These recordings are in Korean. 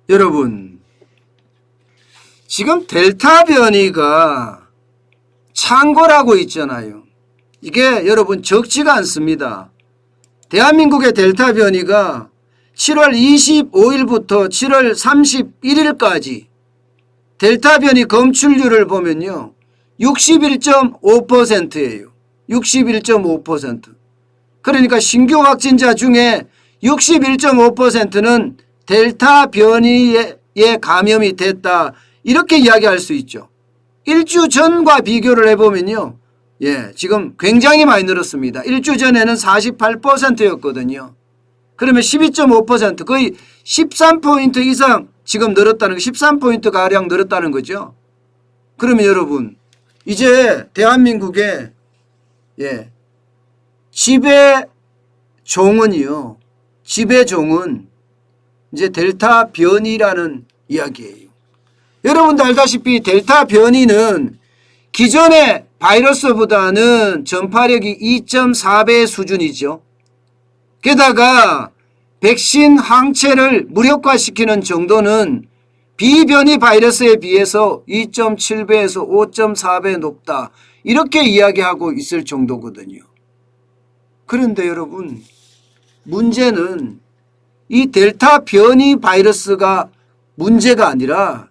여러분, 지금 델타 변이가 창궐하고 있잖아요. 이게 여러분 적지가 않습니다. 대한민국의 델타 변이가 7월 25일부터 7월 31일까지 델타 변이 검출률을 보면요. 61.5%예요. 61.5%. 그러니까 신규 확진자 중에 61.5%는 델타 변이에 감염이 됐다. 이렇게 이야기할 수 있죠. 일주 전과 비교를 해보면요. 지금 굉장히 많이 늘었습니다. 일주 전에는 48%였거든요. 그러면 12.5% 거의 13포인트 이상 지금 늘었다는 거, 13포인트 가량 늘었다는 거죠. 그러면 여러분, 이제 대한민국의 지배종은요. 지배종은 이제 델타 변이라는 이야기예요. 여러분도 알다시피 델타 변이는 기존의 바이러스보다는 전파력이 2.4배 수준이죠. 게다가 백신 항체를 무력화시키는 정도는 비변이 바이러스에 비해서 2.7배에서 5.4배 높다. 이렇게 이야기하고 있을 정도거든요. 그런데 여러분, 문제는 이 델타 변이 바이러스가 문제가 아니라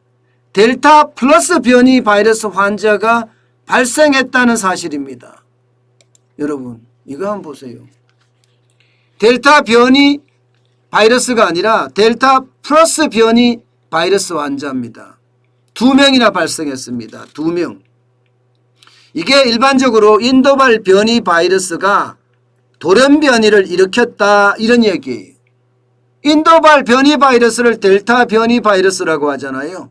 델타 플러스 변이 바이러스 환자가 발생했다는 사실입니다. 여러분, 이거 한번 보세요. 델타 변이 바이러스가 아니라 델타 플러스 변이 바이러스 환자입니다. 2명이나 발생했습니다. 2명. 이게 일반적으로 인도발 변이 바이러스가 돌연변이를 일으켰다 이런 얘기예요. 인도발 변이 바이러스를 델타 변이 바이러스라고 하잖아요.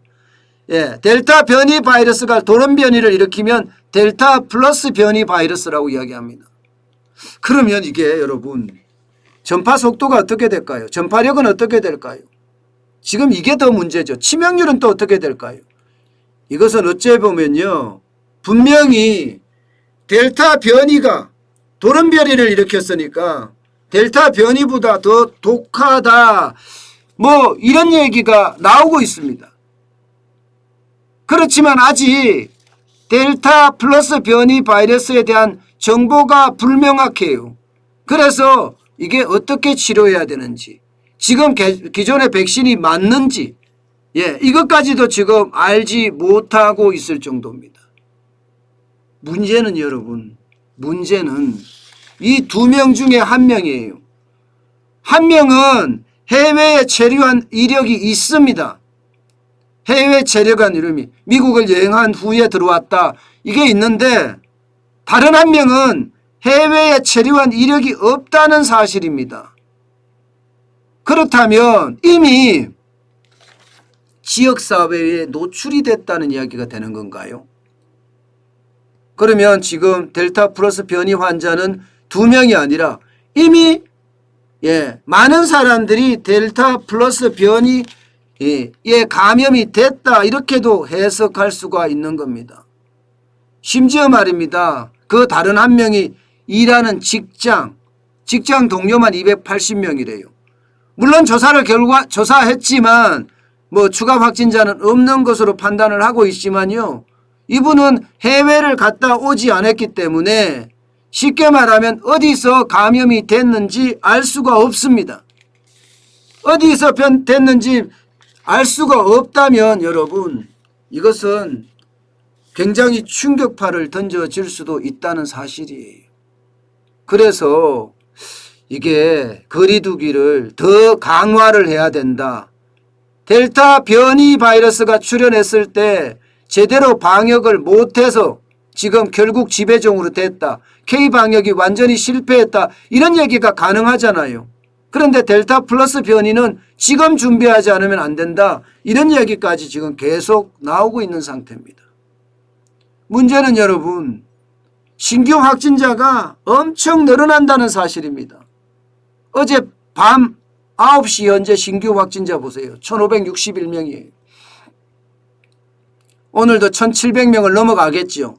델타 변이 바이러스가 돌연변이를 일으키면 델타 플러스 변이 바이러스라고 이야기합니다. 그러면 이게 여러분 전파 속도가 어떻게 될까요? 전파력은 어떻게 될까요? 지금 이게 더 문제죠. 치명률은 또 어떻게 될까요? 이것은 어째 보면요. 분명히 델타 변이가 돌연변이를 일으켰으니까 델타 변이보다 더 독하다. 뭐 이런 얘기가 나오고 있습니다. 그렇지만 아직 델타 플러스 변이 바이러스에 대한 정보가 불명확해요. 그래서 이게 어떻게 치료해야 되는지, 지금 기존의 백신이 맞는지, 이것까지도 지금 알지 못하고 있을 정도입니다. 문제는 여러분, 문제는 이 2명 중에 1명이에요. 1명은 해외에 체류한 이력이 있습니다. 해외 체류한 이름이 미국을 여행한 후에 들어왔다. 이게 있는데 다른 1명은 해외에 체류한 이력이 없다는 사실입니다. 그렇다면 이미 지역사회에 노출이 됐다는 이야기가 되는 건가요? 그러면 지금 델타 플러스 변이 환자는 2명이 아니라 이미 많은 사람들이 델타 플러스 변이에 감염이 됐다 이렇게도 해석할 수가 있는 겁니다. 심지어 말입니다. 그 다른 1명이 일하는 직장 동료만 280명이래요. 물론 조사했지만 뭐 추가 확진자는 없는 것으로 판단을 하고 있지만요. 이분은 해외를 갔다 오지 않았기 때문에 쉽게 말하면 어디서 감염이 됐는지 알 수가 없습니다. 어디서 됐는지 알 수가 없다면 여러분 이것은 굉장히 충격파를 던져질 수도 있다는 사실이에요. 그래서 이게 거리두기를 더 강화를 해야 된다. 델타 변이 바이러스가 출현했을 때 제대로 방역을 못해서 지금 결국 지배종으로 됐다. K방역이 완전히 실패했다. 이런 얘기가 가능하잖아요. 그런데 델타 플러스 변이는 지금 준비하지 않으면 안 된다. 이런 얘기까지 지금 계속 나오고 있는 상태입니다. 문제는 여러분 신규 확진자가 엄청 늘어난다는 사실입니다. 어제 밤 9시 현재 신규 확진자 보세요. 1561명이에요. 오늘도 1700명을 넘어가겠죠.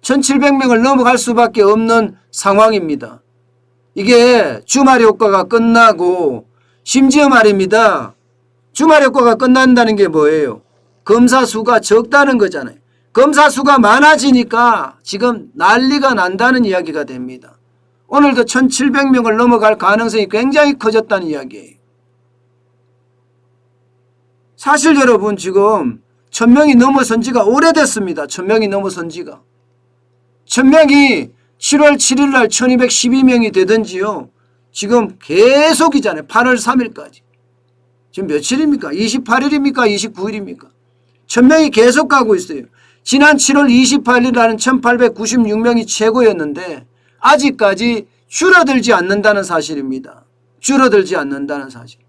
1700명을 넘어갈 수밖에 없는 상황입니다. 이게 주말 효과가 끝나고 심지어 말입니다. 주말 효과가 끝난다는 게 뭐예요? 검사 수가 적다는 거잖아요. 검사 수가 많아지니까 지금 난리가 난다는 이야기가 됩니다. 오늘도 1700명을 넘어갈 가능성이 굉장히 커졌다는 이야기예요. 사실 여러분 지금 1000명이 넘어선 지가 오래됐습니다. 1000명이 넘어선 지가. 1000명이 7월 7일 날 1212명이 되든지요. 지금 계속이잖아요. 8월 3일까지. 지금 며칠입니까? 28일입니까? 29일입니까? 1000명이 계속 가고 있어요. 지난 7월 28일 날은 1896명이 최고였는데 아직까지 줄어들지 않는다는 사실입니다. 줄어들지 않는다는 사실.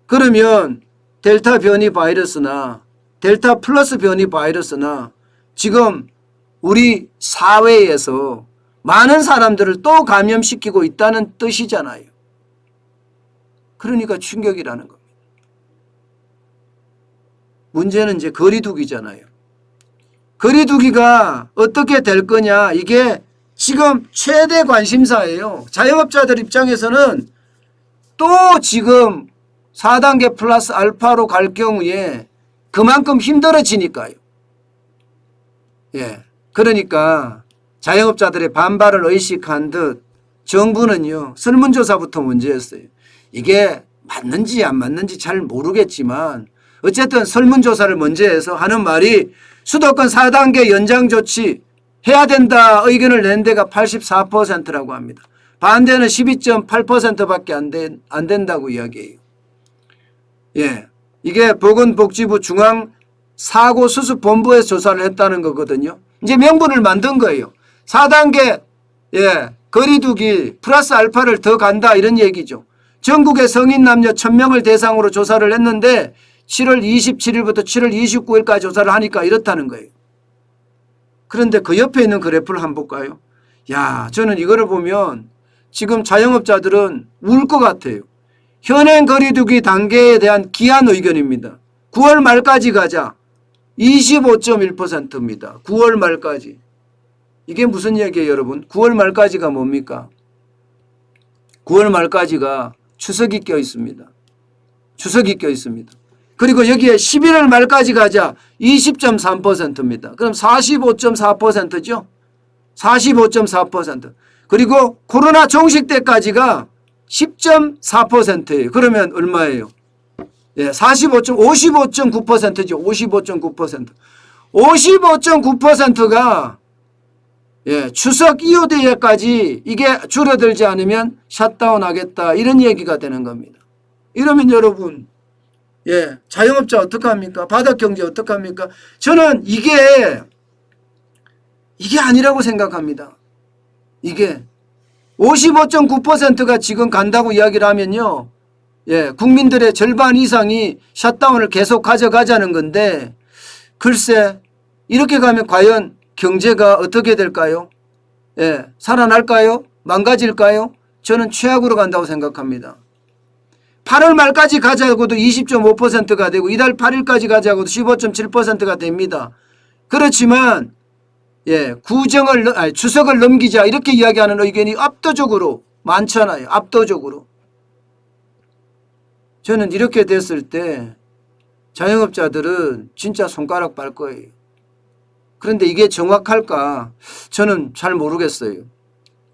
그러면 델타 변이 바이러스나 델타 플러스 변이 바이러스나 지금 우리 사회에서 많은 사람들을 또 감염시키고 있다는 뜻이잖아요. 그러니까 충격이라는 겁니다. 문제는 이제 거리두기잖아요. 거리두기가 어떻게 될 거냐, 이게 지금 최대 관심사예요. 자영업자들 입장에서는 또 지금 4단계 플러스 알파로 갈 경우에 그만큼 힘들어지니까요. 예. 그러니까 자영업자들의 반발을 의식한 듯 정부는요, 설문조사부터 문제였어요. 이게 맞는지 안 맞는지 잘 모르겠지만 어쨌든 설문조사를 먼저 해서 하는 말이 수도권 4단계 연장 조치 해야 된다 의견을 낸 데가 84%라고 합니다. 반대는 12.8%밖에 안 된다고 이야기해요. 예, 이게 보건복지부 중앙사고수습본부에서 조사를 했다는 거거든요. 이제 명분을 만든 거예요. 4단계 거리두기 플러스 알파를 더 간다 이런 얘기죠. 전국의 성인 남녀 1000명을 대상으로 조사를 했는데 7월 27일부터 7월 29일까지 조사를 하니까 이렇다는 거예요. 그런데 그 옆에 있는 그래프를 한번 볼까요? 야, 저는 이거를 보면 지금 자영업자들은 울 것 같아요. 현행 거리두기 단계에 대한 기한 의견입니다. 9월 말까지 가자. 25.1%입니다. 9월 말까지. 이게 무슨 얘기예요, 여러분? 9월 말까지가 뭡니까? 9월 말까지가 추석이 껴 있습니다. 추석이 껴 있습니다. 그리고 여기에 11월 말까지 가자. 20.3%입니다. 그럼 45.4%죠? 45.4%. 그리고 코로나 종식 때까지가 10.4%예요. 그러면 얼마예요? 예, 55.9%죠. 55.9%. 55.9%가 예, 추석 이후 뒤에까지 이게 줄어들지 않으면 샷다운 하겠다 이런 얘기가 되는 겁니다. 이러면 여러분 예, 자영업자 어떡합니까? 바닥경제 어떡합니까? 저는 이게 아니라고 생각합니다. 이게 55.9%가 지금 간다고 이야기를 하면요. 예, 국민들의 절반 이상이 샷다운을 계속 가져가자는 건데 글쎄 이렇게 가면 과연 경제가 어떻게 될까요? 예, 살아날까요? 망가질까요? 저는 최악으로 간다고 생각합니다. 8월 말까지 가자고도 20.5%가 되고 이달 8일까지 가자고도 15.7%가 됩니다. 그렇지만 예, 추석을 넘기자 이렇게 이야기하는 의견이 압도적으로 많잖아요. 압도적으로. 저는 이렇게 됐을 때 자영업자들은 진짜 손가락 빨 거예요. 그런데 이게 정확할까? 저는 잘 모르겠어요.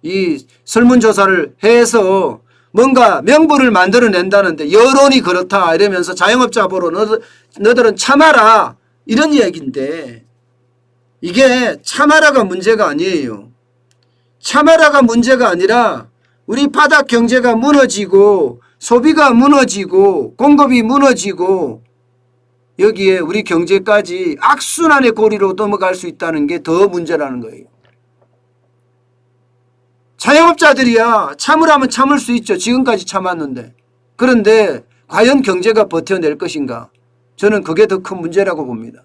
이 설문조사를 해서 뭔가 명분을 만들어낸다는데 여론이 그렇다 이러면서 자영업자 보러 너들은 참아라 이런 얘기인데 이게 참아라가 문제가 아니에요. 참아라가 문제가 아니라 우리 바닥 경제가 무너지고 소비가 무너지고 공급이 무너지고 여기에 우리 경제까지 악순환의 고리로 넘어갈 수 있다는 게 더 문제라는 거예요. 자영업자들이야 참으라면 참을 수 있죠. 지금까지 참았는데. 그런데 과연 경제가 버텨낼 것인가? 저는 그게 더 큰 문제라고 봅니다.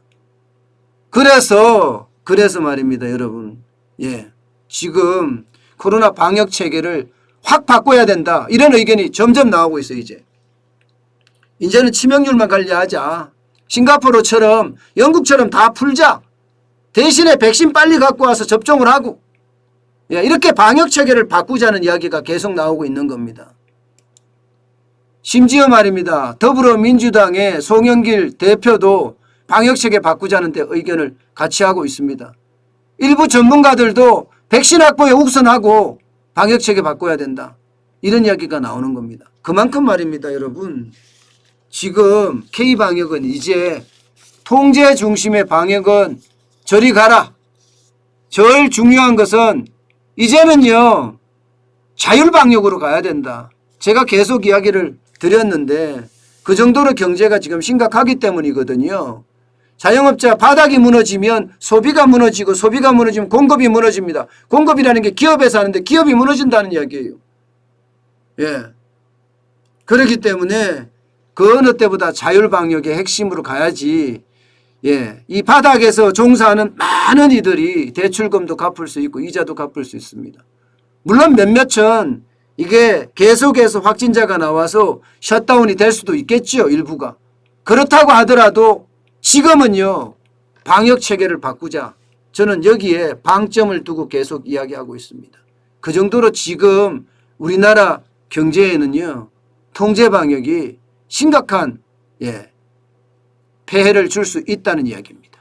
그래서 말입니다, 여러분. 예, 지금 코로나 방역 체계를 확 바꿔야 된다. 이런 의견이 점점 나오고 있어요, 이제. 이제는 치명률만 관리하자. 싱가포르처럼 영국처럼 다 풀자. 대신에 백신 빨리 갖고 와서 접종을 하고 예, 이렇게 방역 체계를 바꾸자는 이야기가 계속 나오고 있는 겁니다. 심지어 말입니다. 더불어민주당의 송영길 대표도 방역체계 바꾸자는데 의견을 같이 하고 있습니다. 일부 전문가들도 백신 확보에 우선하고 방역체계 바꿔야 된다. 이런 이야기가 나오는 겁니다. 그만큼 말입니다. 여러분, 지금 K방역은 이제 통제 중심의 방역은 저리 가라. 제일 중요한 것은 이제는요, 자율방역으로 가야 된다. 제가 계속 이야기를 드렸는데 그 정도로 경제가 지금 심각하기 때문이거든요. 자영업자 바닥이 무너지면 소비가 무너지고, 소비가 무너지면 공급이 무너집니다. 공급이라는 게 기업에서 하는데 기업이 무너진다는 이야기예요. 예. 그렇기 때문에 그 어느 때보다 자율방역의 핵심으로 가야지, 예, 이 바닥에서 종사하는 많은 이들이 대출금도 갚을 수 있고 이자도 갚을 수 있습니다. 물론 몇몇은 이게 계속해서 확진자가 나와서 셧다운이 될 수도 있겠죠. 일부가. 그렇다고 하더라도 지금은요, 방역체계를 바꾸자. 저는 여기에 방점을 두고 계속 이야기하고 있습니다. 그 정도로 지금 우리나라 경제에는요, 통제방역이 심각한, 예, 폐해를 줄 수 있다는 이야기입니다.